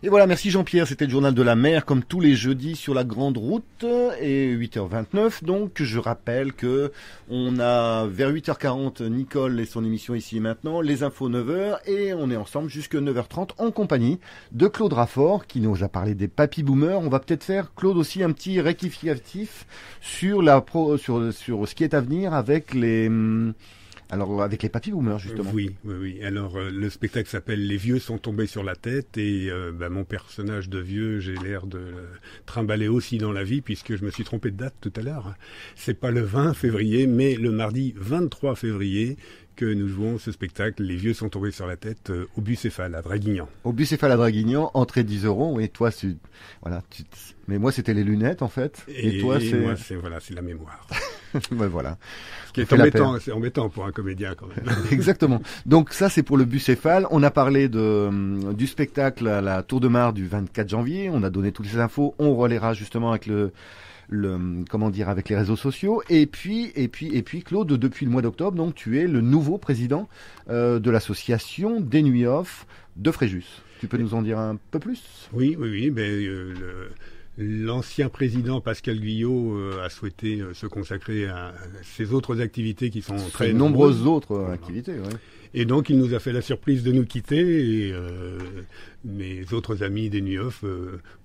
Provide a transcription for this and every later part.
Et voilà, merci Jean-Pierre, c'était le journal de la mer comme tous les jeudis sur la grande route et 8h29. Donc je rappelle que on a vers 8h40 Nicole et son émission Ici et Maintenant, les infos 9h et on est ensemble jusqu'à 9h30 en compagnie de Claude Raffort qui nous a parlé des papy boomers. On va peut-être faire, Claude, aussi un petit rectificatif sur sur ce qui est à venir avec avec les papy boomers, justement. Oui. Alors, le spectacle s'appelle Les vieux sont tombés sur la tête et mon personnage de vieux, j'ai l'air de le trimballer aussi dans la vie puisque je me suis trompé de date tout à l'heure. C'est pas le 20 février, mais le mardi 23 février que nous jouons ce spectacle. Les vieux sont tombés sur la tête au Bucéphale à Draguignan. Au Bucéphale à Draguignan, entrée 10 €. Et toi, mais moi, c'était les lunettes, en fait. Et toi, c'est la mémoire. Ben voilà. Ce qui est embêtant, c'est embêtant pour un comédien quand même. Exactement. Donc ça, c'est pour le Bucéphale. On a parlé du spectacle à la Tour de Mare du 24 janvier. On a donné toutes les infos. On relaiera justement avec avec les réseaux sociaux. Et puis, Claude, depuis le mois d'octobre, donc, tu es le nouveau président de l'association des Nuits Off de Fréjus. Tu peux nous en dire un peu plus? Oui. L'ancien président Pascal Guyot a souhaité se consacrer à ses autres activités qui sont très nombreuses autres activités. Ouais. Et donc il nous a fait la surprise de nous quitter et mes autres amis des Nuits Off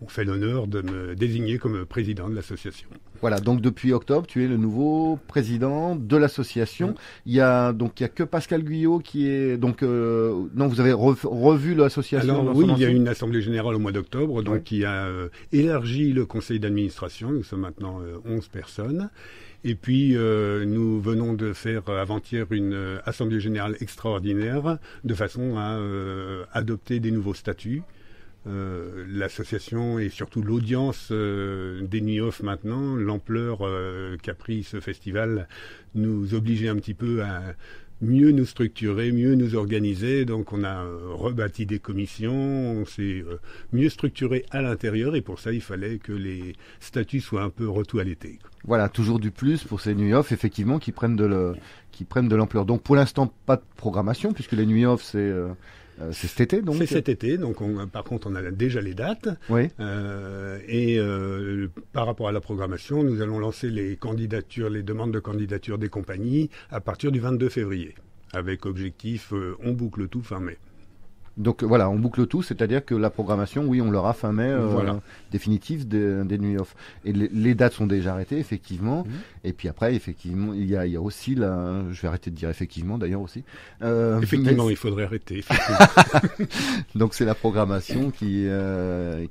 ont fait l'honneur de me désigner comme président de l'association. Voilà, donc depuis octobre, tu es le nouveau président de l'association. Oui. Il y a que Pascal Guyot qui est non, vous avez revu l'association. Alors oui, il y a eu une assemblée générale au mois d'octobre, donc qui a élargi le conseil d'administration. Nous sommes maintenant 11 personnes. Et puis, nous venons de faire avant-hier une assemblée générale extraordinaire de façon à adopter des nouveaux statuts. L'association et surtout l'audience des Nuits Off maintenant, l'ampleur qu'a pris ce festival nous obligeait un petit peu à mieux nous structurer, mieux nous organiser. Donc on a rebâti des commissions, on s'est mieux structuré à l'intérieur et pour ça il fallait que les statuts soient un peu retoilettés. Voilà, toujours du plus pour ces Nuits Off, effectivement, qui prennent de l'ampleur. Donc pour l'instant, pas de programmation, puisque les Nuits Off, c'est cet été, donc. C'est cet été, donc par contre on a déjà les dates. Oui. Par rapport à la programmation, nous allons lancer les demandes de candidature des compagnies à partir du 22 février, avec objectif on boucle tout fin mai. Donc voilà, on boucle tout, c'est-à-dire que la programmation, oui, on l'aura fin mai définitive des Nuits Off. Et les dates sont déjà arrêtées, effectivement. Mmh. Et puis après, effectivement, il y a aussi je vais arrêter de dire effectivement d'ailleurs aussi. Effectivement, il faudrait arrêter. Donc c'est la programmation qui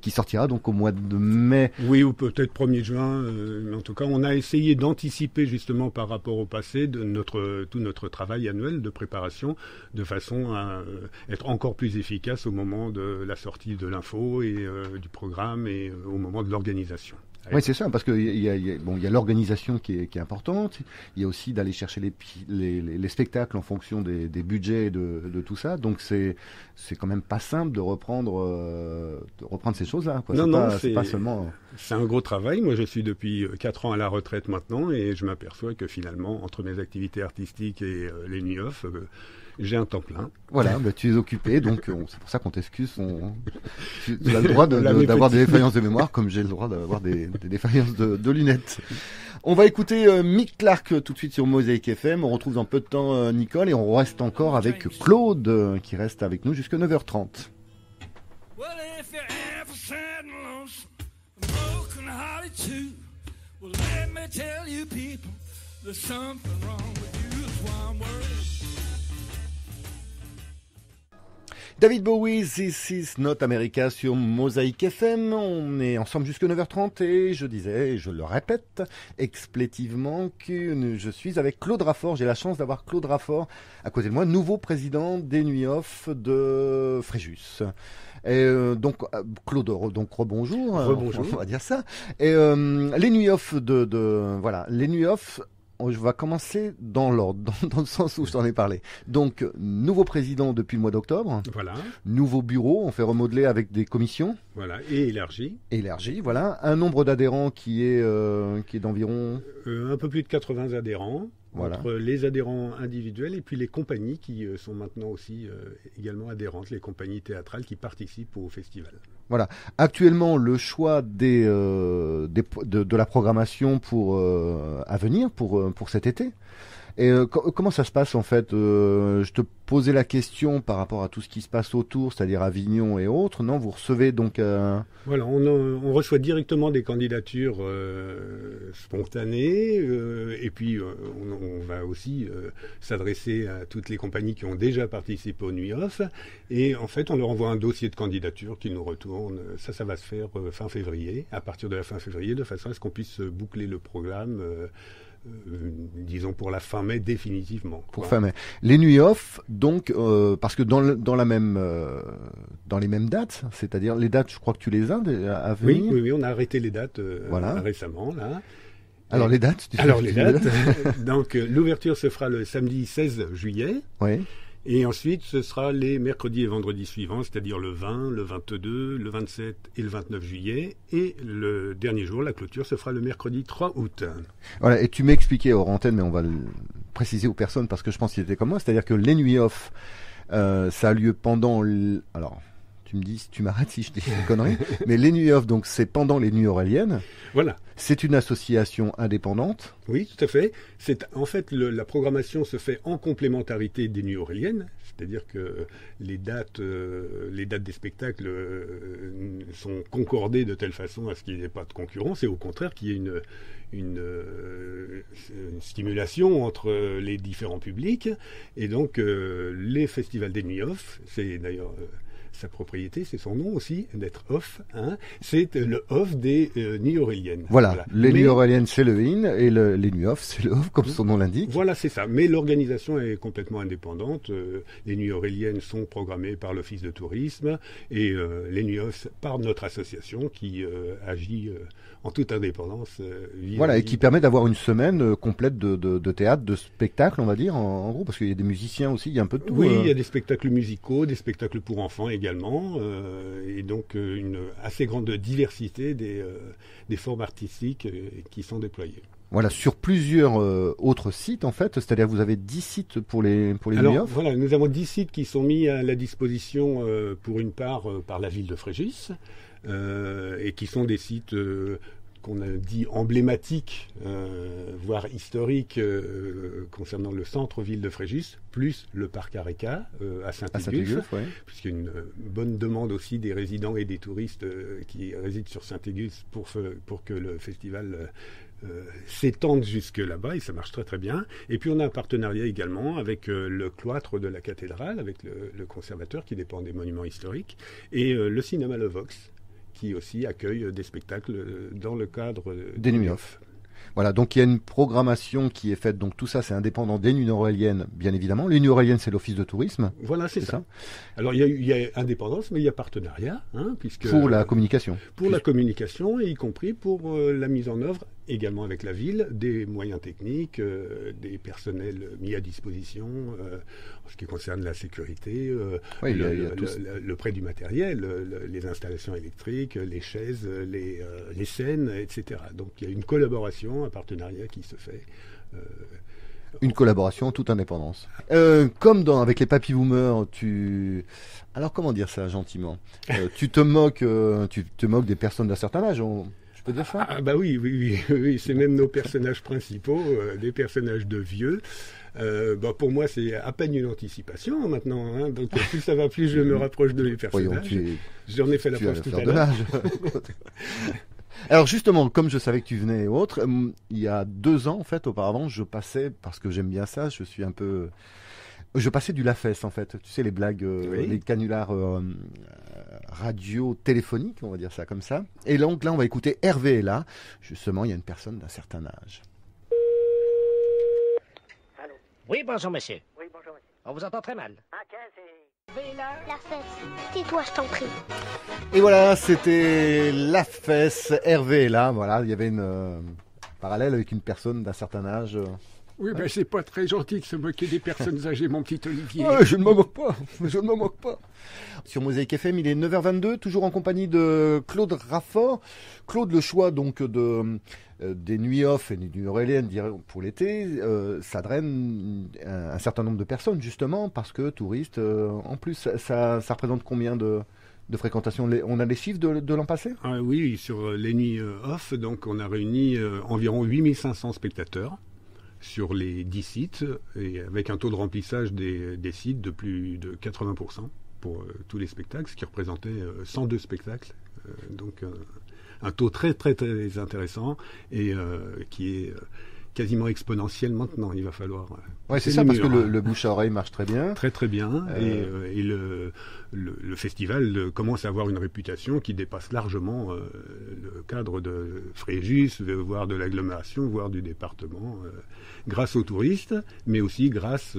sortira donc au mois de mai. Oui, ou peut-être 1er juin. Mais en tout cas, on a essayé d'anticiper justement par rapport au passé tout notre travail annuel de préparation, de façon à être encore plus efficace au moment de la sortie de l'info et du programme et au moment de l'organisation. Oui, c'est ça, parce qu'il y a l'organisation qui est importante. Il y a aussi d'aller chercher les spectacles en fonction des budgets et de tout ça. Donc c'est quand même pas simple de reprendre ces choses-là. Quoi. C'est pas seulement. C'est un gros travail. Moi, je suis depuis 4 ans à la retraite maintenant et je m'aperçois que finalement, entre mes activités artistiques et les Nuits Off, j'ai un temps plein. Voilà, tu es occupé, donc c'est pour ça qu'on t'excuse. Tu as le droit d'avoir des défaillances de mémoire, comme j'ai le droit d'avoir des défaillances de lunettes. On va écouter Mick Clark tout de suite sur Mosaïque FM. On retrouve dans peu de temps Nicole et on reste encore avec Claude qui reste avec nous jusqu'à 9h30. Well, if you're ever sad and lonesome, broken hearted too, well, let me tell you people, there's something wrong with you, that's why I'm worried. David Bowie, This is not America sur Mosaïque FM. On est ensemble jusqu'à 9h30 et je disais, et je le répète explétivement, que je suis avec Claude Raffort. J'ai la chance d'avoir Claude Raffort à côté de moi, nouveau président des Nuits Off de Fréjus. Et Claude, rebonjour. Rebonjour. On va dire ça. Et les Nuits Off les Nuits Off. Je vais commencer dans l'ordre, dans le sens où je t'en ai parlé. Donc, nouveau président depuis le mois d'octobre. Voilà. Nouveau bureau, on fait remodeler avec des commissions. Voilà, et élargi. Élargi, voilà. Un nombre d'adhérents qui est d'environ... un peu plus de 80 adhérents. Voilà. Entre les adhérents individuels et puis les compagnies qui sont maintenant aussi également adhérentes, les compagnies théâtrales qui participent au festival. Voilà. Actuellement, le choix de la programmation à venir pour cet été. Et comment ça se passe en fait Je te posais la question par rapport à tout ce qui se passe autour, c'est-à-dire Avignon et autres. Non, vous recevez donc. Voilà, on reçoit directement des candidatures spontanées, et puis on va aussi s'adresser à toutes les compagnies qui ont déjà participé aux Nuits Off. Et en fait, on leur envoie un dossier de candidature qu'ils nous retournent. Ça va se faire fin février, à partir de la fin février, de façon à ce qu'on puisse boucler le programme. Disons pour la fin mai définitivement. Pour fin mai. Les Nuits Off, donc parce que dans les mêmes dates, c'est-à-dire les dates, je crois que tu les as à venir. Oui, on a arrêté les dates récemment là. Alors les dates. Donc l'ouverture se fera le samedi 16 juillet. Oui. Et ensuite, ce sera les mercredis et vendredis suivants, c'est-à-dire le 20, le 22, le 27 et le 29 juillet. Et le dernier jour, la clôture, se fera le mercredi 3 août. Voilà, et tu m'expliquais hors antenne, mais on va le préciser aux personnes parce que je pense qu'il était comme moi, c'est-à-dire que les Nuits Off, ça a lieu pendant... Alors, tu m'arrêtes si je dis une connerie, mais les Nuits Off, donc c'est pendant les Nuits Auréliennes. Voilà. C'est une association indépendante. Oui, tout à fait. En fait, la programmation se fait en complémentarité des Nuits Auréliennes, c'est-à-dire que les dates des spectacles sont concordées de telle façon à ce qu'il n'y ait pas de concurrence, et au contraire qu'il y ait une stimulation entre les différents publics. Et donc, les festivals des Nuits Off, c'est d'ailleurs... sa propriété, c'est son nom aussi, d'être off. Hein. C'est le off des Nuits Auréliennes. Voilà. Les Nuits Auréliennes, c'est le in, et les Nuits Off, c'est le off, comme son nom l'indique. Voilà, c'est ça. Mais l'organisation est complètement indépendante. Les Nuits Auréliennes sont programmées par l'Office de tourisme, et les Nuits Off par notre association qui agit en toute indépendance. Voilà, et qui permet d'avoir une semaine complète de théâtre, de spectacle, on va dire, en gros, parce qu'il y a des musiciens aussi, il y a un peu de tout. Oui, il y a des spectacles musicaux, des spectacles pour enfants également, et donc une assez grande diversité des formes artistiques qui sont déployées. Voilà, sur plusieurs autres sites en fait, c'est-à-dire vous avez 10 sites pour les Nuits Off. Voilà, nous avons 10 sites qui sont mis à la disposition pour une part par la ville de Fréjus, et qui sont des sites qu'on a dit emblématiques, voire historiques, concernant le centre-ville de Fréjus, plus le parc Areca à Saint-Égulphe, ouais. Puisqu'il y a une bonne demande aussi des résidents et des touristes qui résident sur Saint-Égulphe pour que le festival s'étende jusque là-bas, et ça marche très très bien. Et puis on a un partenariat également avec le cloître de la cathédrale, avec le conservateur qui dépend des monuments historiques, et le cinéma Le Vox, qui aussi accueille des spectacles dans le cadre des Nuits Off. Voilà, donc il y a une programmation qui est faite, donc tout ça c'est indépendant des Nuits Auréliennes, bien évidemment. Les Nuits Auréliennes, c'est l'Office de tourisme. Voilà, c'est ça. Alors il y a indépendance, mais il y a partenariat, hein, puisque pour la communication. Pour la communication, et y compris pour la mise en œuvre, également avec la ville, des moyens techniques, des personnels mis à disposition, en ce qui concerne la sécurité, le prêt du matériel, les installations électriques, les chaises, les scènes, etc. Donc il y a une collaboration, un partenariat qui se fait. Une collaboration en toute indépendance. Comme avec les Papy Boomers, alors comment dire ça gentiment tu te moques des personnes d'un certain âge. Je peux dire ça ? Ah bah oui, c'est même nos personnages principaux, des personnages de vieux. Pour moi, c'est à peine une anticipation maintenant. Hein, donc plus ça va, plus je me rapproche de mes personnages. J'en ai fait la preuve tout à l'heure. Alors justement, comme je savais que tu venais et autres, il y a 2 ans en fait, auparavant, je passais, parce que j'aime bien ça, je passais du LaFesse en fait, tu sais les blagues, les canulars radio téléphoniques, on va dire ça comme ça. Et donc là, on va écouter Hervé est là. Justement, il y a une personne d'un certain âge. Allô. Oui, bonjour monsieur. Oui, bonjour monsieur. On vous entend très mal. Ah, tiens, c'est... La fesse. Tais-toi, je t'en prie. Et voilà, c'était La Fesse. Hervé est là. Voilà, il y avait une parallèle avec une personne d'un certain âge. Oui, ben c'est pas très gentil de se moquer des personnes âgées, mon petit Olivier. Je ne me moque pas. Je ne me moque pas. Sur Mosaïque FM, il est 9h22, toujours en compagnie de Claude Raffort. Claude, le choix donc des Nuits Off et des Nuits Auréliennes pour l'été, ça draine un certain nombre de personnes justement parce que touristes. En plus, ça représente combien de de fréquentation. On a les chiffres de l'an passé? Ah oui, sur les nuits off, donc on a réuni environ 8500 spectateurs sur les 10 sites, et avec un taux de remplissage des sites de plus de 80% pour tous les spectacles, ce qui représentait 102 spectacles. Donc un taux très très très intéressant et qui est quasiment exponentiel maintenant. Il va falloir. Ouais, c'est ça, parce que le bouche à oreille marche très bien. Très très bien. Et le festival commence à avoir une réputation qui dépasse largement le cadre de Fréjus, voire de l'agglomération, voire du département, grâce aux touristes, mais aussi grâce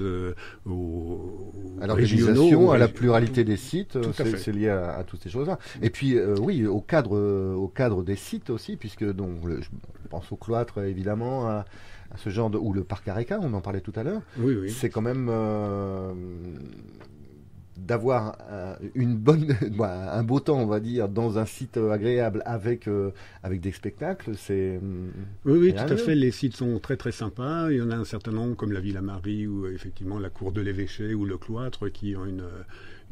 aux à l'organisation, à la pluralité des sites. C'est lié à toutes ces choses-là. Et puis oui, au cadre des sites aussi, puisque donc je pense au cloître évidemment, à ce genre ou le parc Areca, on en parlait tout à l'heure. Oui. C'est quand même d'avoir un beau temps, on va dire, dans un site agréable avec des spectacles, c'est... Oui, tout à fait. Les sites sont très très sympas. Il y en a un certain nombre, comme la Villa Marie ou effectivement la Cour de l'Évêché ou le Cloître, qui ont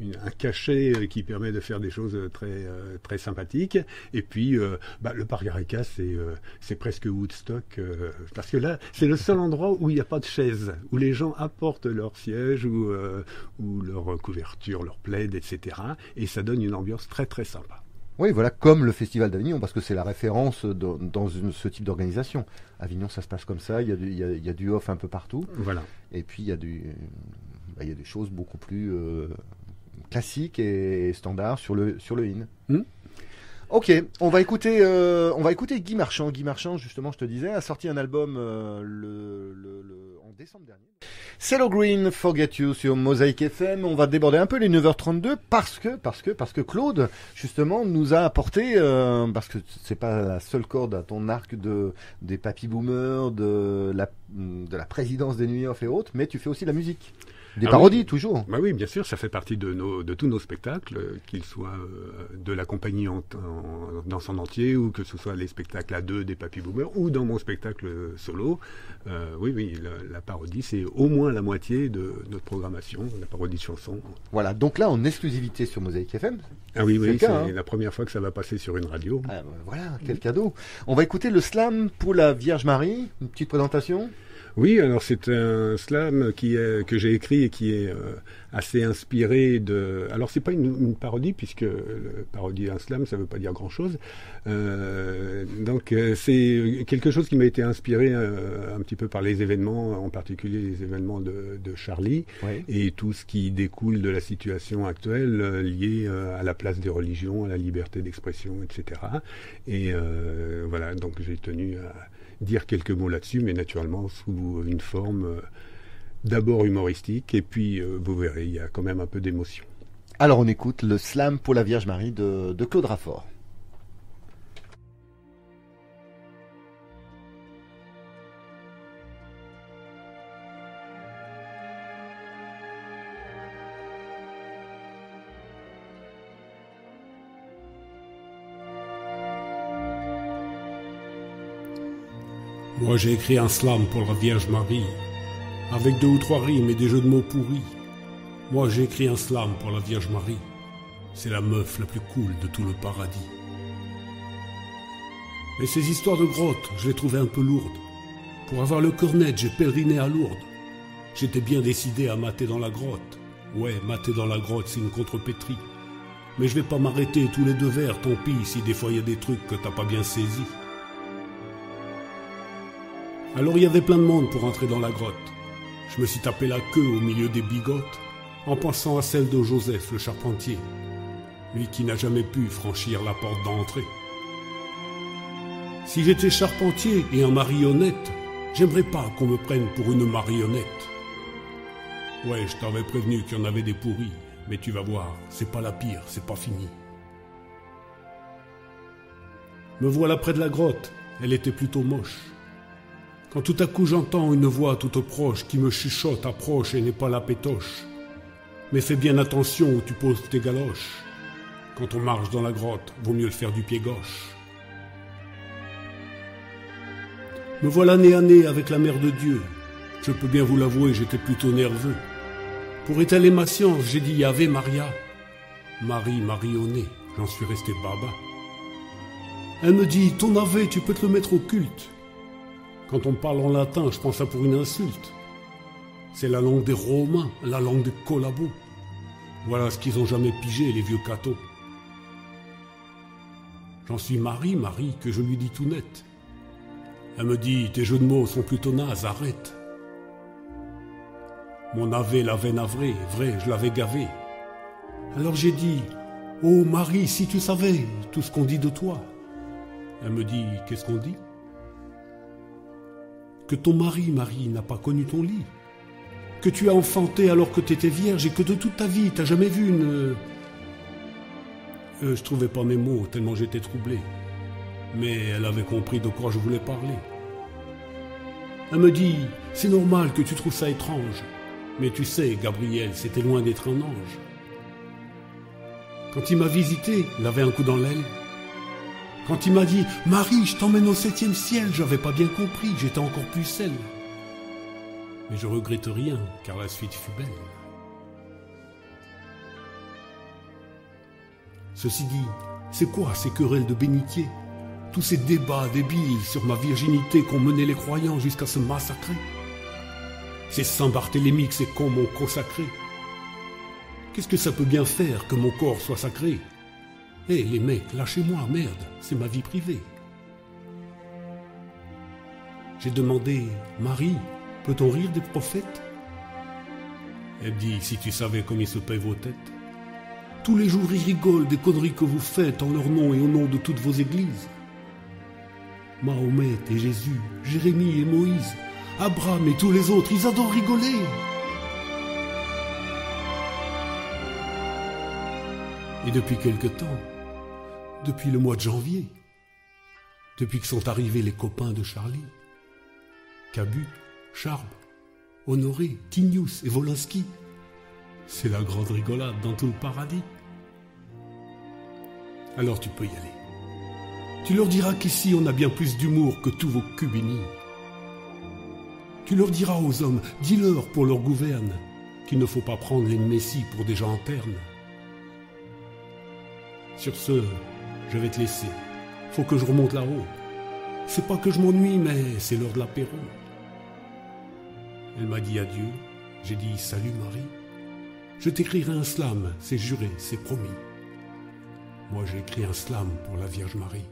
un cachet qui permet de faire des choses très très sympathiques. Et puis le parc Areca, c'est presque Woodstock, parce que là c'est le seul endroit où il n'y a pas de chaises, où les gens apportent leurs sièges ou leurs couvertures, leurs plaids, etc. Et ça donne une ambiance très très sympa. Oui, voilà, comme le Festival d'Avignon, parce que c'est la référence dans ce type d'organisation. Avignon, ça se passe comme ça, il y a du off un peu partout. Voilà. Et puis il y a des choses beaucoup plus classiques et standards sur le in. Ok, on va écouter Guy Marchand. Guy Marchand, justement, je te disais, a sorti un album en décembre dernier. Cello Green, Forget You sur Mosaic FM. On va déborder un peu les 9h32 parce que Claude, justement, nous a apporté, parce que c'est pas la seule corde à ton arc des papy boomers, de la présidence des Nuits Off et autres, mais tu fais aussi de la musique. Des parodies, oui. Toujours. Bah oui, bien sûr, ça fait partie de tous nos spectacles, qu'ils soient de la compagnie dans son entier, ou que ce soit les spectacles à deux des Papy Boomers, ou dans mon spectacle solo. Oui, la parodie, c'est au moins la moitié de notre programmation, la parodie de chansons. Voilà, donc là, en exclusivité sur Mosaic FM. Ah oui, c'est la première fois que ça va passer sur une radio. Voilà, quel cadeau. On va écouter le slam pour la Vierge Marie, une petite présentation. Oui, alors c'est un slam que j'ai écrit et qui est assez inspiré de... Alors c'est pas une parodie, puisque parodie un slam, ça veut pas dire grand-chose. Donc c'est quelque chose qui m'a été inspiré un petit peu par les événements, en particulier les événements de Charlie, oui. Et tout ce qui découle de la situation actuelle liée à la place des religions, à la liberté d'expression, etc. Et voilà, donc j'ai tenu à dire quelques mots là-dessus, mais naturellement sous une forme d'abord humoristique, et puis vous verrez, il y a quand même un peu d'émotion. Alors on écoute le slam pour la Vierge Marie de Claude Raffort. Moi j'ai écrit un slam pour la Vierge Marie, avec 2 ou 3 rimes et des jeux de mots pourris. Moi j'ai écrit un slam pour la Vierge Marie, c'est la meuf la plus cool de tout le paradis. Mais ces histoires de grottes, je les trouvais un peu lourdes. Pour avoir le cœur net, j'ai pèleriné à Lourdes. J'étais bien décidé à mater dans la grotte. Ouais, mater dans la grotte, c'est une contrepétrie. Mais je vais pas m'arrêter tous les 2 vers, tant pis si des fois il y a des trucs que t'as pas bien saisis. Alors il y avait plein de monde pour entrer dans la grotte. Je me suis tapé la queue au milieu des bigotes, en pensant à celle de Joseph le charpentier, lui qui n'a jamais pu franchir la porte d'entrée. Si j'étais charpentier et un marionnette, j'aimerais pas qu'on me prenne pour une marionnette. Ouais, je t'avais prévenu qu'il y en avait des pourris, mais tu vas voir, c'est pas la pire, c'est pas fini. Me voilà près de la grotte, elle était plutôt moche. Quand tout à coup j'entends une voix toute proche qui me chuchote, approche et n'est pas la pétoche. Mais fais bien attention où tu poses tes galoches. Quand on marche dans la grotte, vaut mieux le faire du pied gauche. Me voilà nez à nez avec la mère de Dieu. Je peux bien vous l'avouer, j'étais plutôt nerveux. Pour étaler ma science, j'ai dit Ave Maria. Marie marionnée, j'en suis resté baba. Elle me dit, ton ave, tu peux te le mettre au culte. Quand on parle en latin, je prends ça pour une insulte. C'est la langue des Romains, la langue des collabos. Voilà ce qu'ils ont jamais pigé, les vieux cathos. J'en suis Marie, que je lui dis tout net. Elle me dit, tes jeux de mots sont plutôt nazes, arrête. Mon ave l'avait navré, vrai, je l'avais gavé. Alors j'ai dit, oh Marie, si tu savais tout ce qu'on dit de toi. Elle me dit, qu'est-ce qu'on dit? Que ton mari, Marie, n'a pas connu ton lit. Que tu as enfanté alors que t'étais vierge et que de toute ta vie, t'as jamais vu une... Je trouvais pas mes mots tellement j'étais troublé. Mais elle avait compris de quoi je voulais parler. Elle me dit, c'est normal que tu trouves ça étrange. Mais tu sais, Gabriel, c'était loin d'être un ange. Quand il m'a visité, il avait un coup dans l'aile. Quand il m'a dit « Marie, je t'emmène au 7e ciel », j'avais pas bien compris, j'étais encore pucelle. Mais je regrette rien, car la suite fut belle. Ceci dit, c'est quoi ces querelles de bénitier? Tous ces débats débiles sur ma virginité qu'ont mené les croyants jusqu'à se massacrer? Ces Saint-Barthélemy que ces cons m'ont consacré? Qu'est-ce que ça peut bien faire que mon corps soit sacré? Eh les mecs, lâchez-moi, merde, c'est ma vie privée. J'ai demandé, Marie, peut-on rire des prophètes? Elle dit, si tu savais comme ils se paient vos têtes. Tous les jours ils rigolent des conneries que vous faites en leur nom et au nom de toutes vos églises. Mahomet et Jésus, Jérémie et Moïse, Abraham et tous les autres, ils adorent rigoler. Et depuis quelque temps, depuis le mois de janvier, depuis que sont arrivés les copains de Charlie, Cabu, Charb, Honoré, Tignous et Volinsky, c'est la grande rigolade dans tout le paradis. Alors tu peux y aller. Tu leur diras qu'ici on a bien plus d'humour que tous vos cubini. Tu leur diras aux hommes, dis-leur pour leur gouverne, qu'il ne faut pas prendre les messies pour des gens internes. Sur ce, je vais te laisser. Faut que je remonte là-haut. C'est pas que je m'ennuie, mais c'est l'heure de l'apéro. Elle m'a dit adieu. J'ai dit salut Marie. Je t'écrirai un slam, c'est juré, c'est promis. Moi j'ai écrit un slam pour la Vierge Marie.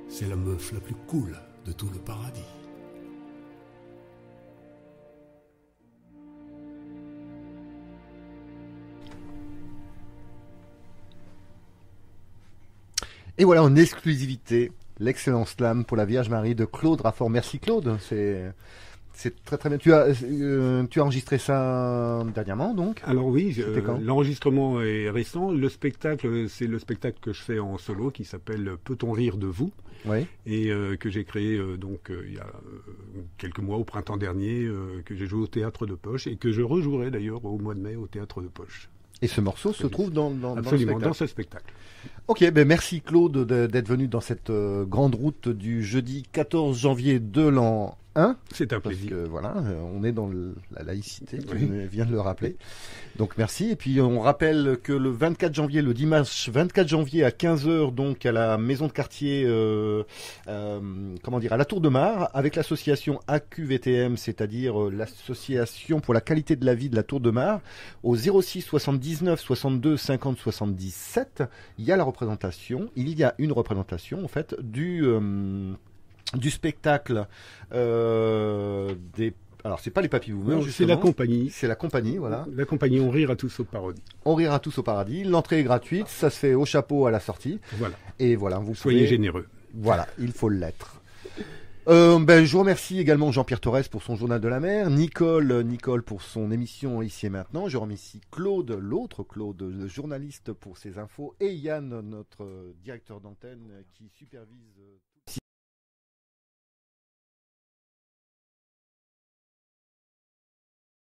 C'est la meuf la plus cool de tout le paradis. Et voilà, en exclusivité, l'excellent slam pour la Vierge Marie de Claude Raffort. Merci Claude, c'est très très bien. Tu as enregistré ça dernièrement donc? Alors oui, l'enregistrement est récent. Le spectacle, c'est le spectacle que je fais en solo qui s'appelle Peut-on rire de vous? Oui. Et que j'ai créé il y a quelques mois, au printemps dernier, que j'ai joué au Théâtre de Poche et que je rejouerai d'ailleurs au mois de mai au Théâtre de Poche. Et ce morceau se trouve Absolument, dans ce spectacle. Ok, ben merci Claude d'être venu dans cette grande route du jeudi 14 janvier de l'an 1. C'est un plaisir. Parce que voilà, on est dans la laïcité, tu viens de le rappeler. Donc merci. Et puis on rappelle que le 24 janvier, le dimanche 24 janvier à 15h, donc à la maison de quartier, à la Tour de Mar, avec l'association AQVTM, c'est-à-dire l'association pour la qualité de la vie de la Tour de Mar, au 06 79 62 50 77, il y a une représentation en fait du spectacle alors c'est pas les Papy Boomers, c'est la compagnie. C'est la compagnie, voilà. La compagnie On rira tous au paradis. On rira tous au paradis. L'entrée est gratuite, ça se fait au chapeau à la sortie. Voilà. Et voilà, soyez généreux. Voilà, il faut l'être. Je vous remercie également Jean-Pierre Torres pour son journal de la mer, Nicole pour son émission Ici et Maintenant. Je remercie Claude, l'autre Claude, le journaliste pour ses infos, et Yann, notre directeur d'antenne qui supervise